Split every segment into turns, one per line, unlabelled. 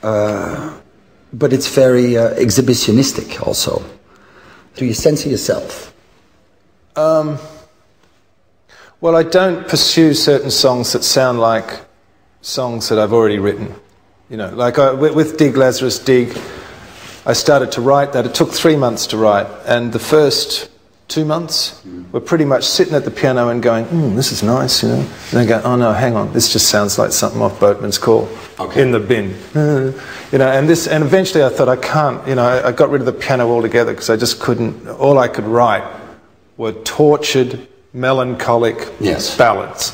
but it's very exhibitionistic also. Do you censor yourself?
Well, I don't pursue certain songs that sound like songs that I've already written. You know, like with Dig Lazarus Dig, I started to write that. It took 3 months to write, and the first 2 months were pretty much sitting at the piano and going, this is nice, you know. And then go, oh no, hang on, this just sounds like something off Boatman's Call, in the bin. You know, and eventually I thought, I can't, you know, I got rid of the piano altogether because I just couldn't, all I could write were tortured, melancholic ballads.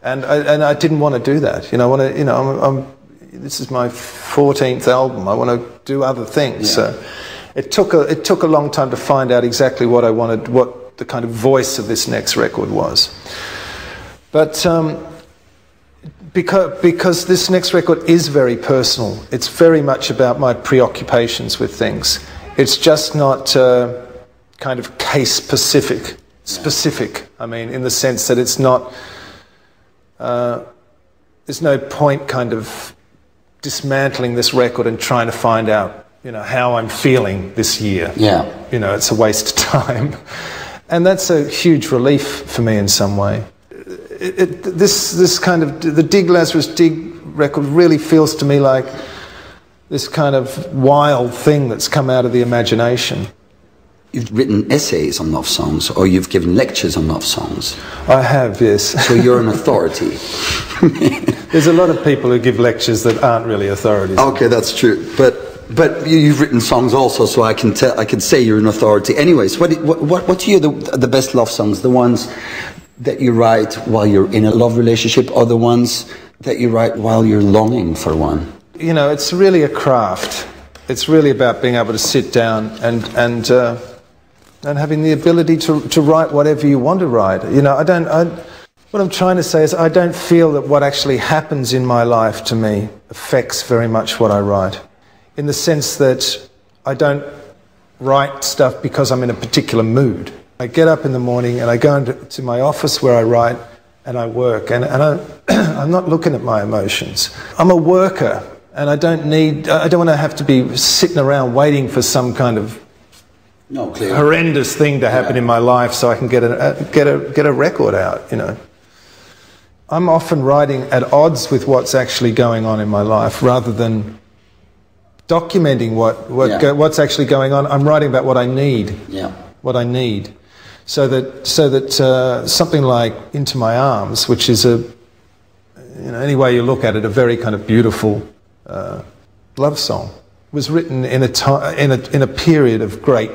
And I didn't want to do that. You know, I want to, you know, this is my 14th album. I want to do other things. So it took a long time to find out exactly what I wanted, what the kind of voice of this next record was. But because this next record is very personal, it's very much about my preoccupations with things. It's just not kind of case specific. I mean, in the sense that it's not. There's no point kind of dismantling this record and trying to find out, you know, how I'm feeling this year.
Yeah.
You know, it's a waste of time. And that's a huge relief for me in some way. This kind of, the Dig Lazarus Dig record really feels to me like this kind of wild thing that's come out of the imagination.
You've written essays on love songs, or you've given lectures on love songs.
I have, yes.
So you're an authority.
There's a lot of people who give lectures that aren't really authorities.
Okay, that's true. But you've written songs also, so I can say you're an authority. Anyways, what to you the best love songs? The ones that you write while you're in a love relationship, or the ones that you write while you're longing for one? You
know, it's really a craft. It's really about being able to sit down and having the ability to write whatever you want to write. You know, what I'm trying to say is I don't feel that what actually happens in my life to me affects very much what I write. In the sense that I don't write stuff because I'm in a particular mood. I get up in the morning and I go into my office where I write and I work, and I'm not looking at my emotions. I'm a worker, and I don't want to have to be sitting around waiting for some kind of horrendous thing to happen in my life so I can get a record out, you know. I'm often writing at odds with what's actually going on in my life rather than documenting what's actually going on. I'm writing about what I need. What I need. So that something like Into My Arms, which is any way you look at it, a very kind of beautiful love song, was written in a period of great,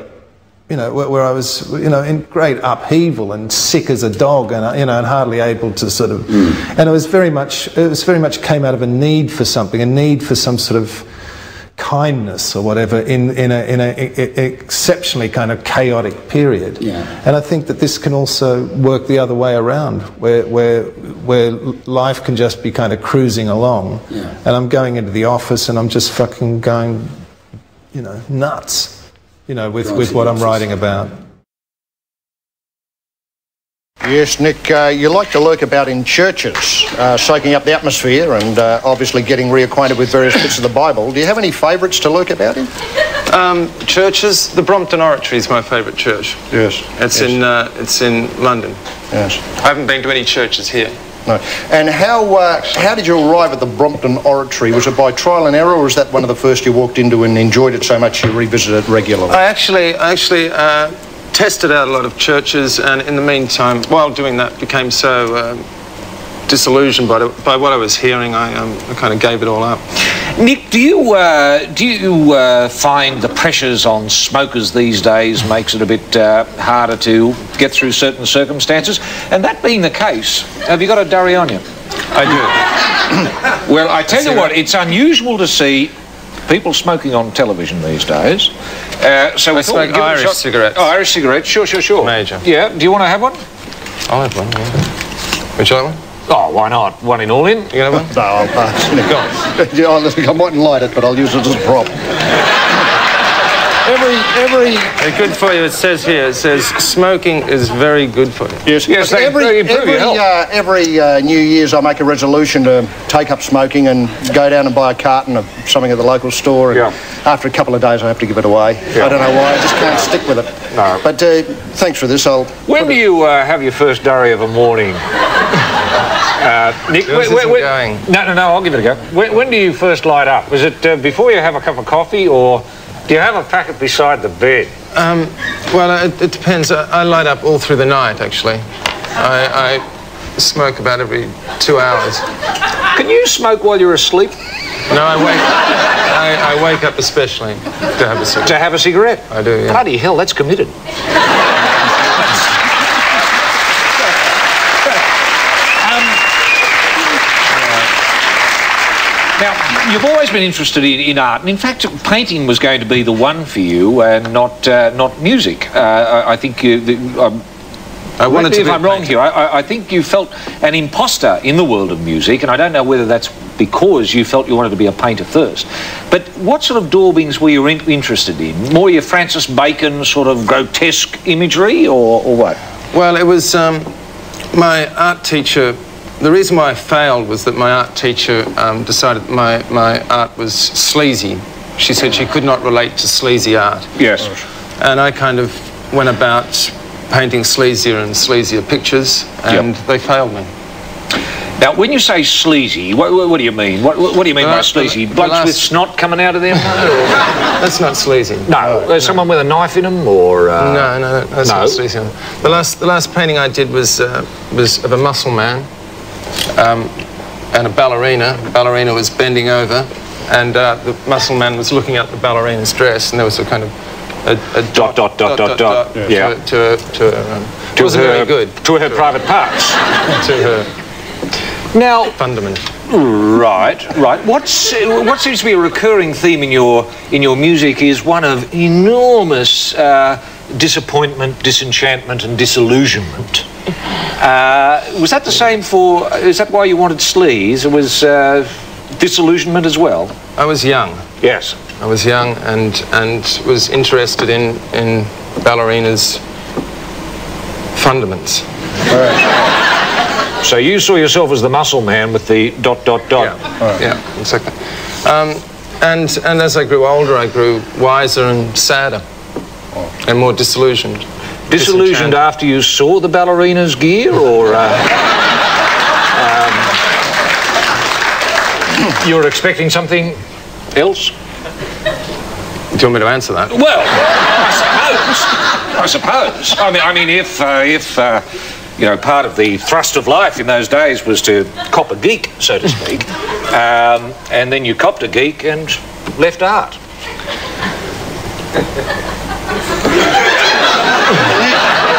where I was, in great upheaval and sick as a dog, and and hardly able to sort of, and it was very much came out of a need for something, a need for some sort of kindness or whatever in a exceptionally kind of chaotic period. And I think that this can also work the other way around, where life can just be kind of cruising along, and I'm going into the office and I'm just fucking going, nuts. With what I'm writing about.
Yes, Nick, you like to lurk about in churches, soaking up the atmosphere and obviously getting reacquainted with various bits of the Bible. Do you have any favourites to lurk about in?
Churches, the Brompton Oratory is my favourite church.
Yes.
It's in London.
Yes.
I haven't been to any churches here.
No. And how did you arrive at the Brompton Oratory? Was it by trial and error, or was that one of the first you walked into and enjoyed it so much you revisited it regularly?
I actually tested out a lot of churches, and in the meantime, while doing that, became so disillusioned by what I was hearing, I kind of gave it all up.
Nick, do you find the pressures on smokers these days makes it a bit harder to get through certain circumstances? And that being the case, have you got a durry on you?
I do.
Well, I tell you what, it's unusual to see people smoking on television these days. So
I smoke Irish cigarettes.
Oh, Irish cigarettes, sure.
Major.
Yeah, do you want to have one?
I'll have one, yeah. Would you like one?
Oh, why not? One in, all in? You
gonna have one?
No, I'll pass. Go on. I mightn't light it, but I'll use it as a prop.
Very good for you. It says here. It says smoking is very good for you.
Yes,
yes.
Every New Year's, I make a resolution to take up smoking and go down and buy a carton of something at the local store. And after a couple of days, I have to give it away. I don't know why. I just can't stick with it.
No.
But thanks for this.
When do you have your first durry of a morning? Nick, no, I'll give it a go. When do you first light up? Was it before you have a cup of coffee, or do you have a packet beside the bed?
Well, it depends. I light up all through the night, actually. I smoke about every 2 hours.
Can you smoke while you're asleep?
No, I wake up especially to have a cigarette.
To have a cigarette?
I do, yeah.
Bloody hell, that's committed. Now, you've always been interested in art, and in fact, painting was going to be the one for you, and not music. I think
I wanted to.
If I'm wrong here, I think you felt an imposter in the world of music, and I don't know whether that's because you felt you wanted to be a painter first. But what sort of daubings were you interested in? More your Francis Bacon sort of grotesque imagery, or what?
Well, it was my art teacher. The reason why I failed was that my art teacher decided my art was sleazy. She said she could not relate to sleazy art.
Yes.
And I kind of went about painting sleazier and sleazier pictures, and they failed me.
Now, when you say sleazy, what do you mean? What do you mean by sleazy? Blokes with snot coming out of their mouth?
That's not sleazy.
No, someone with a knife in them, or
no, that's not sleazy. The last painting I did was of a muscle man and a ballerina. The ballerina was bending over, and the muscle man was looking at the ballerina's dress, and there was a kind of a dot.
Yeah.
It wasn't very good.
To her private parts.
To her.
Now,
fundament.
Right. What seems to be a recurring theme in your music is one of enormous disappointment, disenchantment, and disillusionment. Was that the same for? Is that why you wanted sleaze? It was disillusionment as well.
I was young.
Yes.
I was young and was interested in ballerinas' fundaments.
So you saw yourself as the muscle man with the dot.
Yeah, exactly. And as I grew older, I grew wiser and sadder and more disillusioned.
Disillusioned after you saw the ballerina's gear, or you were expecting something else?
Do you want me to answer that?
Well, I suppose. I mean, if you know, part of the thrust of life in those days was to cop a geek, so to speak, and then you copped a geek and left art.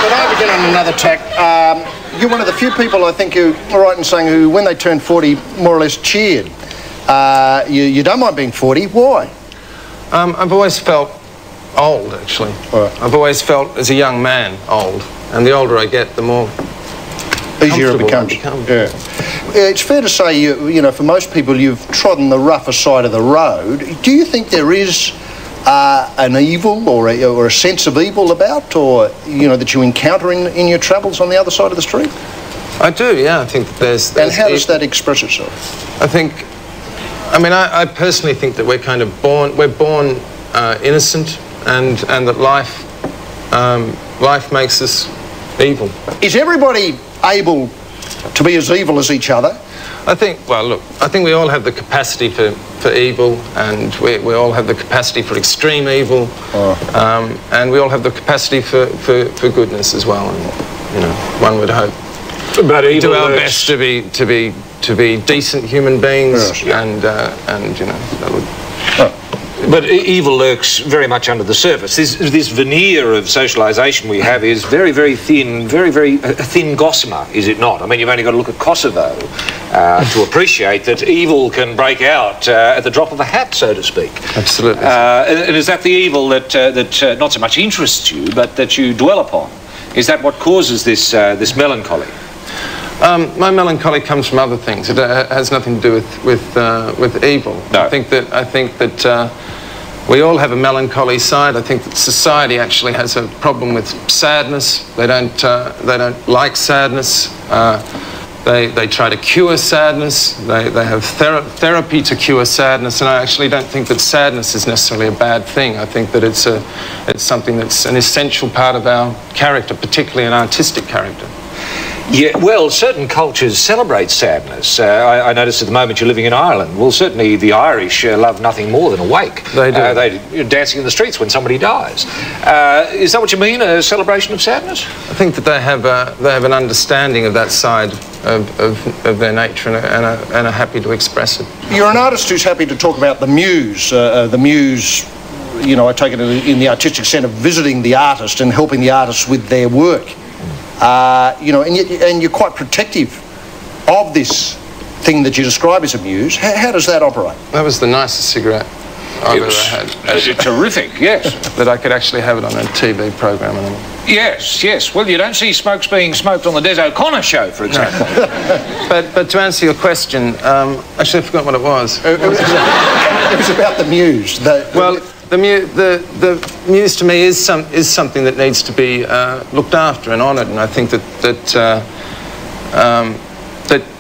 But I begin on another tack. You're one of the few people, I think, who are right in saying who, when they turned 40, more or less cheered. You don't mind being 40. Why?
I've always felt old, actually. I've always felt, as a young man, old. And the older I get, the more
easier it becomes. Yeah. It's fair to say, you know, for most people, you've trodden the rougher side of the road. Do you think there is an evil or a sense of evil about, or, you know, that you encounter in your travels on the other side of the street?
I do, yeah. I think there's
and how does that express itself?
I mean, I personally think that we're kind of born innocent, and that life makes us evil. Is
everybody able to be as evil as each other?
I think we all have the capacity for evil, and we all have the capacity for extreme evil, and we all have the capacity for goodness as well. And, you know, one would hope.
But evil
do our best to be decent human beings, and you know, that would.
But evil lurks very much under the surface. This veneer of socialisation we have is very, very thin, very thin gossamer, is it not? I mean, you've only got to look at Kosovo to appreciate that evil can break out at the drop of a hat, so to speak.
Absolutely.
And is that the evil that not so much interests you, but that you dwell upon? Is that what causes this melancholy?
My melancholy comes from other things. It has nothing to do with evil.
No.
I think that we all have a melancholy side. I think that society actually has a problem with sadness. They don't like sadness. They try to cure sadness. They have therapy to cure sadness, and I actually don't think that sadness is necessarily a bad thing. I think that it's something that's an essential part of our character, particularly an artistic character.
Yeah, well, certain cultures celebrate sadness. I notice at the moment you're living in Ireland. Well, certainly the Irish love nothing more than a wake.
They do.
They're dancing in the streets when somebody dies. Is that what you mean, a celebration of sadness?
I think that they have an understanding of that side of their nature and are happy to express it.
You're an artist who's happy to talk about the muse. The muse, you know, I take it in the artistic sense of visiting the artist and helping the artist with their work. You know, and you're quite protective of this thing that you describe as a muse. How does that operate?
That was the nicest cigarette I've ever had.
Terrific, yes.
That I could actually have it on a TV programme.
Yes, yes. Well, you don't see smokes being smoked on the Des O'Connor show, for example.
No. But to answer your question, actually I forgot what it was.
It was about the muse.
Well, the muse to me is something that needs to be looked after and honoured, and I think that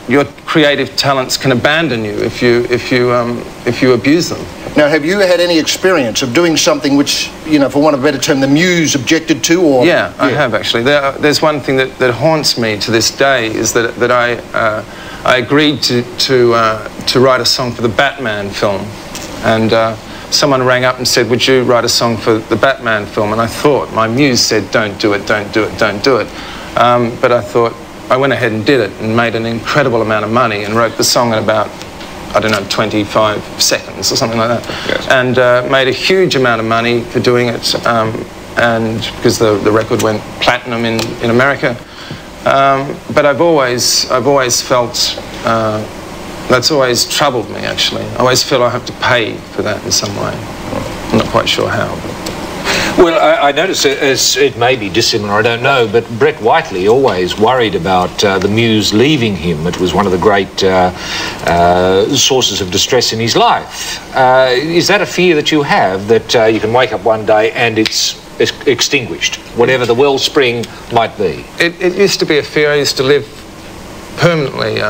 your creative talents can abandon you if you abuse them.
Now, have you had any experience of doing something which, you know, for want of a better term, the muse objected to? Or
yeah, I have actually. There's one thing that haunts me to this day is that I agreed to write a song for the Batman film, and someone rang up and said, would you write a song for the Batman film? And I thought, my muse said, don't do it, don't do it, don't do it. But I thought, I went ahead and did it and made an incredible amount of money and wrote the song in about, I don't know, 25 seconds or something like that.
Yes.
And made a huge amount of money for doing it, and because the record went platinum in America. But I've always felt, that's always troubled me, actually. I always feel I have to pay for that in some way. I'm not quite sure how.
Well, I notice it may be dissimilar, I don't know, but Brett Whiteley always worried about the muse leaving him. It was one of the great sources of distress in his life. Is that a fear that you have, that you can wake up one day and it's extinguished, whatever the wellspring might be?
It used to be a fear. I used to live permanently.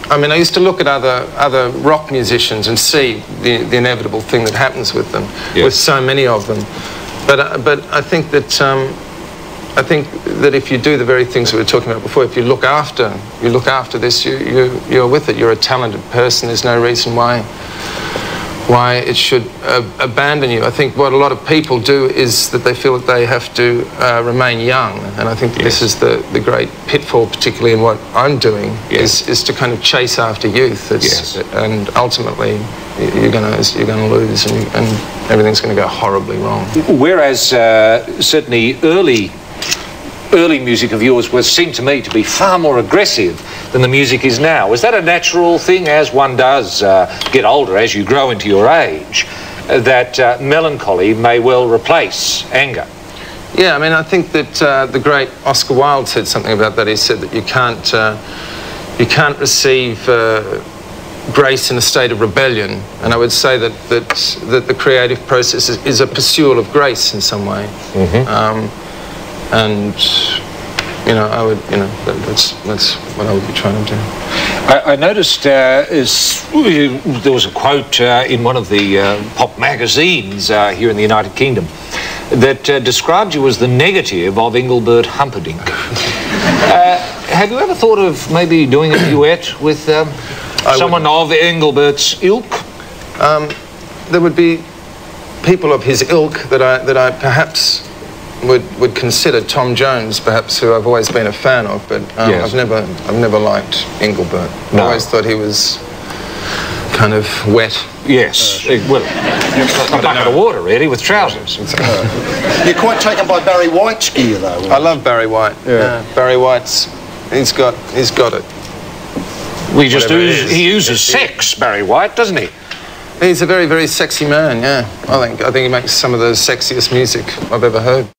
I mean, I used to look at other rock musicians and see the inevitable thing that happens with them, yes, with so many of them. But I think that if you do the very things we were talking about before, if you look after this, you're with it. You're a talented person. There's no reason why it should abandon you. I think what a lot of people do is that they feel that they have to remain young, and I think that yes, this is the great pitfall, particularly in what I'm doing, yes, is to kind of chase after youth. Yes. And ultimately you're going to lose, and everything's going to go horribly wrong.
Whereas certainly early music of yours seemed to me to be far more aggressive than the music is now. Is that a natural thing as one does get older, as you grow into your age, that melancholy may well replace anger?
Yeah, I mean, I think that the great Oscar Wilde said something about that. He said that you can't receive grace in a state of rebellion, and I would say that the creative process is a pursuit of grace in some way. Mm-hmm. And that's what I would be trying to do.
I noticed there was a quote in one of the pop magazines here in the United Kingdom that described you as the negative of Engelbert Humperdinck. Have you ever thought of maybe doing a duet with someone of Engelbert's ilk?
There would be people of his ilk that I perhaps would consider. Tom Jones, perhaps, who I've always been a fan of, but yes, I've never liked Engelbert. No. I always thought he was kind of wet.
Yes, well, a bucket of water, really, with trousers.
You're quite taken by Barry White's gear, though.
I love Barry White. Yeah. Barry White's, he's got it.
He uses sex, Barry White, doesn't he?
He's a very, very sexy man. Yeah, I think he makes some of the sexiest music I've ever heard.